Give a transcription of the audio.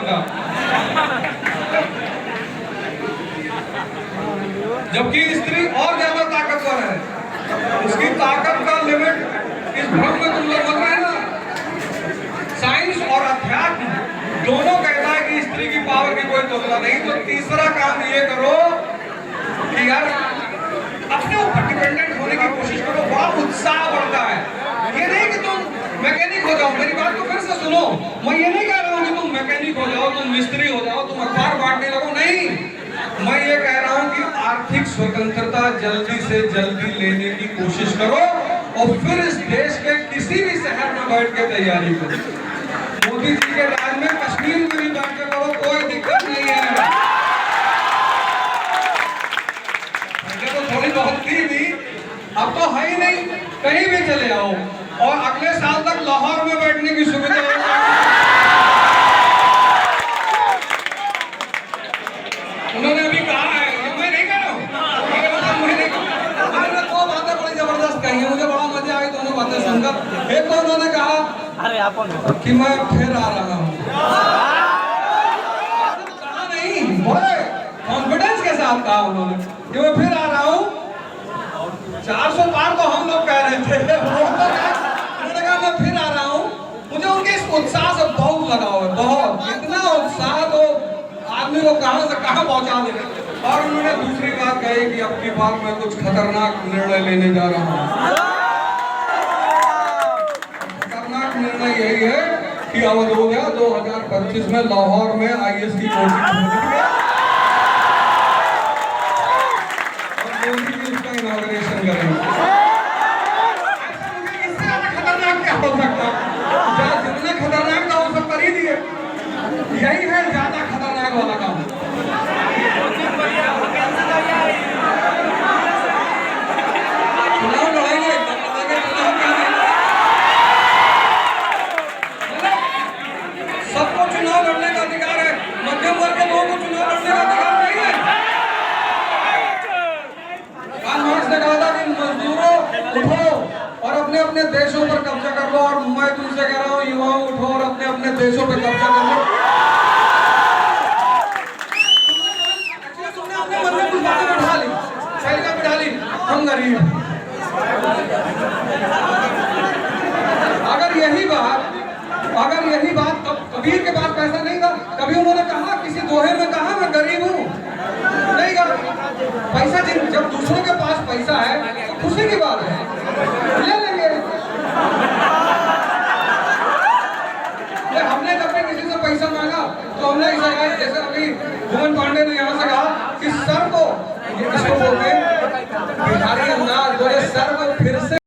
का। जबकि स्त्री और ज्यादा ताकतवर है, उसकी ताकत का लिमिट इस भ्रम में तुम लोग मत रहना। साइंस और अध्यात्म दोनों कहता है कि स्त्री की पावर की कोई तुलना नहीं। तो तीसरा काम ये करो कि यार अपने ऊपर डिपेंडेंट होने की कोशिश करो, बहुत उत्साह बढ़ता है। ये नहीं कि तुम मैकेनिक हो जाओ, मेरी बात को फिर से सुनो। मैं ये नहीं कह रहा हूँ कि तुम मैकेनिक हो जाओ, तुम मिस्त्री हो जाओ, तुम अखबार बांटने लगो, नहीं। मैं ये कह रहा हूँ कि आर्थिक स्वतंत्रता जल्दी से जल्दी लेने की कोशिश करो और फिर इस देश के किसी भी शहर में बैठ के तैयारी करो। मोदी जी के राज में कश्मीर में भी बैठ के करो, कोई दिक्कत नहीं है। तो थोड़ी बहुत थी भी, अब तो है ही नहीं, कहीं भी चले आओ। और अगले साल तक लाहौर में बैठने की सुविधा हो जाएगी। उन्होंने अभी कहा है, ये मैं नहीं कह रहा हूँ, मैंने दो बातें बड़ी जबरदस्त कही है, मुझे बड़ा मजा आई दोनों बातें सुनकर। एक तो उन्होंने कहा कि मैं फिर आ रहा हूँ, कहा नहीं, बड़े कॉन्फिडेंस के साथ कहा उन्होंने कि मैं फिर आ रहा हूँ। 400 पार तो हम लोग कह रहे थे, उन्होंने कहा मैं फिर आ रहा हूँ। मुझे उनके इस उत्साह से बहुत लगाव है, बहुत। इतना उत्साह तो आदमी को कहां से कहां पहुंचा दे। और उन्होंने दूसरी बात कही कि अब की बार मैं कुछ खतरनाक निर्णय लेने जा रहा हूँ। खतरनाक निर्णय यही है कि अवधोया 2025 में लाहौर में IAS की कोचिंग इनॉग्रेशन करेंगे। इससे ज्यादा खतरनाक क्या हो सकता है? जितना खतरनाक था वो सब कर ही दिए। यही है ज्यादा खतरनाक वाला काम। चुनाव लड़ेंगे, सबको चुनाव लड़ने का अधिकार है, मध्यम वर्ग के लोगों को चुनाव लड़ने का अधिकार नहीं है। ने कहा था कि मजदूरों उठो और अपने अपने देशों पर कब्जा कर लो। और मैं तुमसे कह रहा हूँ युवाओं उठो और अपने अपने देशों पर कब्जा कर लो। तुमने अपने मन में कुछ बातें बिठा ली, पहले बिठा ली, हम गरीब। अगर यही बात कबीर के पास पैसा नहीं था, कभी उन्होंने कहा किसी दोहे में कहा मैं गरीब हूँ? नहीं कहा। पैसा जब दूसरों के पास पैसा है तो खुशी की बात है, ले लेंगे। हमने जब भी किसी से पैसा मांगा तो हमने ऐसा कहा, जैसे अभी भुवन पांडे ने यहाँ से कहा कि सर को, इसको बोलते हैं